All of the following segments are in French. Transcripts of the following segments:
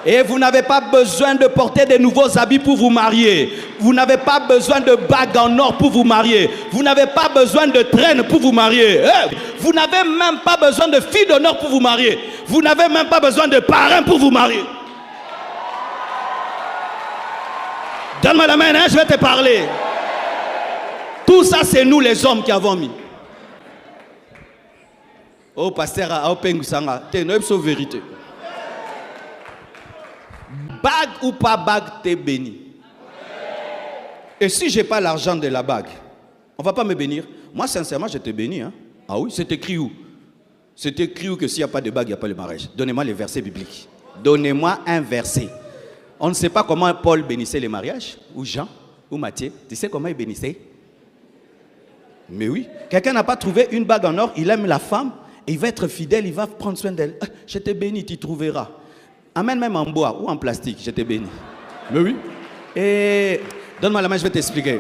Et vous n'avez pas besoin de porter de nouveaux habits pour vous marier. Vous n'avez pas besoin de bagues en or pour vous marier. Vous n'avez pas besoin de traîne pour vous marier. Vous n'avez même pas besoin de filles d'honneur pour vous marier. Vous n'avez même pas besoin de parrain pour vous marier. Donne-moi la main, hein, je vais te parler. Tout ça, c'est nous les hommes qui avons mis. Oh, pasteur, oh, pengusanga, t'es une vérité. Bague ou pas bague, t'es béni. Et si je n'ai pas l'argent de la bague, on ne va pas me bénir. Moi, sincèrement, je te bénis. Hein? Ah oui, c'est écrit où? C'est écrit où que s'il n'y a pas de bague, il n'y a pas de mariage. Donnez-moi les versets bibliques. Donnez-moi un verset. On ne sait pas comment Paul bénissait les mariages, ou Jean, ou Matthieu. Tu sais comment il bénissait? Mais oui. Quelqu'un n'a pas trouvé une bague en or, il aime la femme, et il va être fidèle, il va prendre soin d'elle. Je te bénis, tu trouveras. Amène même en bois ou en plastique, je te bénis. Mais oui. Et donne-moi la main, je vais t'expliquer.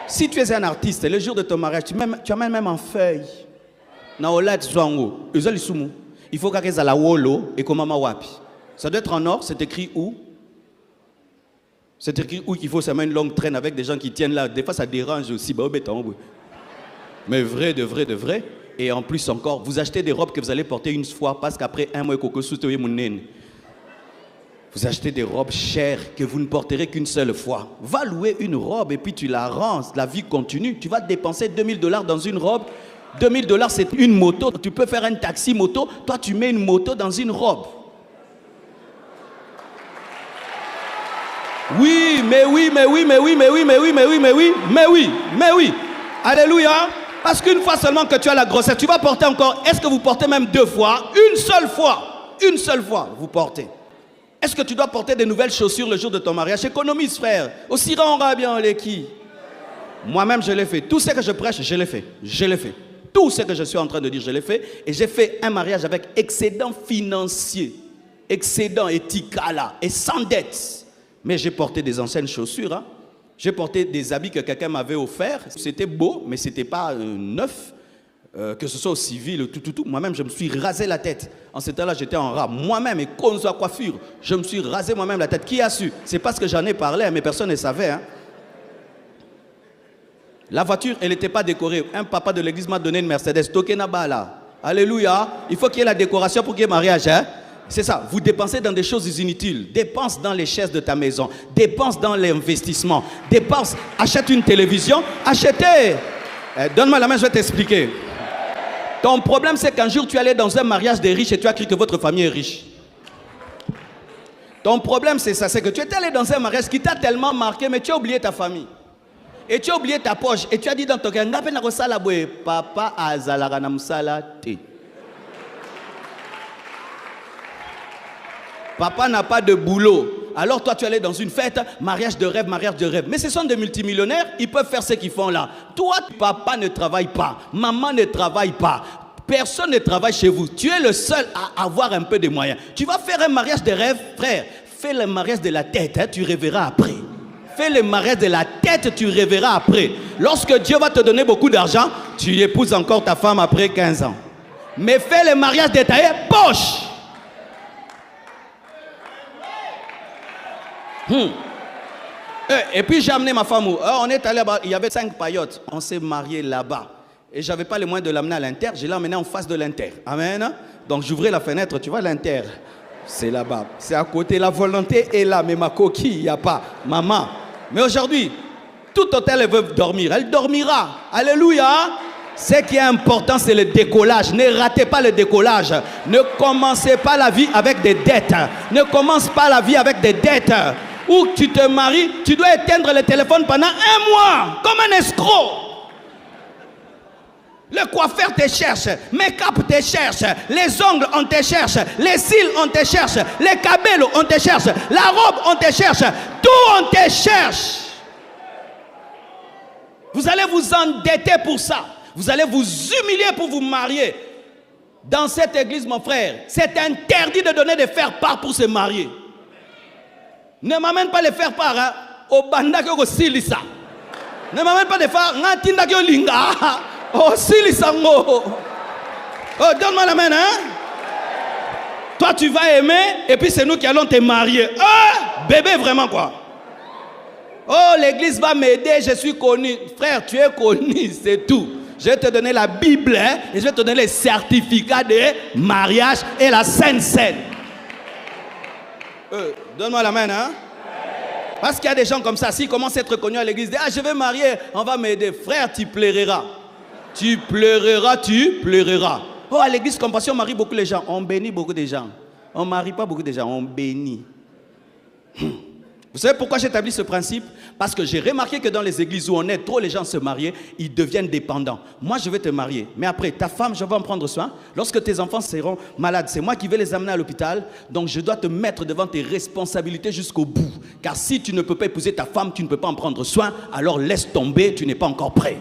Si tu es un artiste, le jour de ton mariage, tu amènes même en feuille. Il faut qu'il y ait la wolo et comment wapi. Ça doit être en or, c'est écrit où? C'est écrit où qu'il faut, ça met une longue traîne avec des gens qui tiennent là. Des fois, ça dérange aussi. Mais vrai, de vrai, de vrai. Et en plus encore, vous achetez des robes que vous allez porter une fois parce qu'après un mois, vous achetez des robes chères que vous ne porterez qu'une seule fois. Va louer une robe et puis tu la rends. La vie continue. Tu vas dépenser $2000 dans une robe. $2000, c'est une moto. Tu peux faire un taxi moto. Toi, tu mets une moto dans une robe. Oui, mais oui, mais oui, mais oui, mais oui, mais oui, mais oui, mais oui, mais oui, mais oui. Alléluia. Parce qu'une fois seulement que tu as la grossesse, tu vas porter encore. Est-ce que vous portez même 2 fois? Une seule fois, vous portez. Est-ce que tu dois porter de nouvelles chaussures le jour de ton mariage? Économise, frère. Aussi rendra bien les qui. Moi-même, je l'ai fait. Tout ce que je prêche, je l'ai fait. Je l'ai fait. Tout ce que je suis en train de dire, je l'ai fait. Et j'ai fait un mariage avec excédent financier. Excédent éthicala. Et sans dette. Mais j'ai porté des anciennes chaussures. Hein. J'ai porté des habits que quelqu'un m'avait offerts. C'était beau, mais ce n'était pas neuf. Que ce soit au civil, tout. Moi-même, je me suis rasé la tête. En ce temps-là, j'étais en rab. Moi-même, et Konzo à coiffure, je me suis rasé moi-même la tête. Qui a su? C'est parce que j'en ai parlé, mais personne ne savait. Hein. La voiture, elle n'était pas décorée. Un papa de l'église m'a donné une Mercedes. Tokenabala. Alléluia. Il faut qu'il y ait la décoration pour qu'il y ait mariage. Hein. C'est ça. Vous dépensez dans des choses inutiles. Dépense dans les chaises de ta maison. Dépense dans l'investissement. Dépense. Achète une télévision. Achetez. Donne-moi la main, je vais t'expliquer. Ton problème, c'est qu'un jour, tu es allé dans un mariage des riches et tu as cru que votre famille est riche. Ton problème, c'est ça. C'est que tu es allé dans un mariage qui t'a tellement marqué, mais tu as oublié ta famille. Et tu as oublié ta poche. Et tu as dit dans ton cœur, papa azalaranamsala te. Papa n'a pas de boulot. Alors toi, tu es allé dans une fête, mariage de rêve, mariage de rêve. Mais ce sont des multimillionnaires, ils peuvent faire ce qu'ils font là. Toi, papa ne travaille pas, maman ne travaille pas. Personne ne travaille chez vous. Tu es le seul à avoir un peu de moyens. Tu vas faire un mariage de rêve, frère. Fais le mariage de la tête, hein, tu rêveras après. Fais le mariage de la tête, tu rêveras après. Lorsque Dieu va te donner beaucoup d'argent, tu épouses encore ta femme après 15 ans. Mais fais le mariage de ta poche. Et puis j'ai amené ma femme. On est allé là-bas, il y avait 5 paillotes. On s'est mariés là-bas. Et je n'avais pas les moyens de l'amener à l'Inter. Je l'ai emmené en face de l'Inter. Amen. Donc j'ouvrais la fenêtre, tu vois l'Inter. C'est là-bas. C'est à côté. La volonté est là, mais ma coquille, il n'y a pas. Maman. Mais aujourd'hui, tout hôtel, elle veut dormir. Elle dormira. Alléluia. Ce qui est important, c'est le décollage. Ne ratez pas le décollage. Ne commencez pas la vie avec des dettes. Ne commence pas la vie avec des dettes. Ou tu te maries, tu dois éteindre le téléphone pendant 1 mois, comme un escroc. Le coiffeur te cherche, make-up te cherche, les ongles on te cherche, les cils on te cherche, les cabellos on te cherche, la robe on te cherche, tout on te cherche. Vous allez vous endetter pour ça. Vous allez vous humilier pour vous marier. Dans cette église, mon frère, c'est interdit de donner des faire-part pour se marier. Ne m'amène pas les faire-part, hein. Au bandaki silisa. Ne m'amène pas les faire ngantindaki linga. Oh, silisa ngo. Oh, donne-moi la main, hein. Toi, tu vas aimer, et puis c'est nous qui allons te marier. Ah, bébé, vraiment quoi. Oh, l'église va m'aider, je suis connu. Frère, tu es connu, c'est tout. Je vais te donner la Bible, hein, et je vais te donner les certificats de mariage et la Sainte Seine. Donne-moi la main, hein. Parce qu'il y a des gens comme ça, s'ils commencent à être connus à l'église, ah, je vais marier, on va m'aider. Frère, tu pleureras. Tu pleureras, tu pleureras. Oh, à l'église Compassion, on marie beaucoup les gens. On bénit beaucoup de gens. On ne marie pas beaucoup de gens, on bénit. Vous savez pourquoi j'établis ce principe? Parce que j'ai remarqué que dans les églises où on est, trop les gens se marient, ils deviennent dépendants. Moi, je vais te marier, mais après, ta femme, je vais en prendre soin. Lorsque tes enfants seront malades, c'est moi qui vais les amener à l'hôpital. Donc, je dois te mettre devant tes responsabilités jusqu'au bout. Car si tu ne peux pas épouser ta femme, tu ne peux pas en prendre soin, alors laisse tomber, tu n'es pas encore prêt.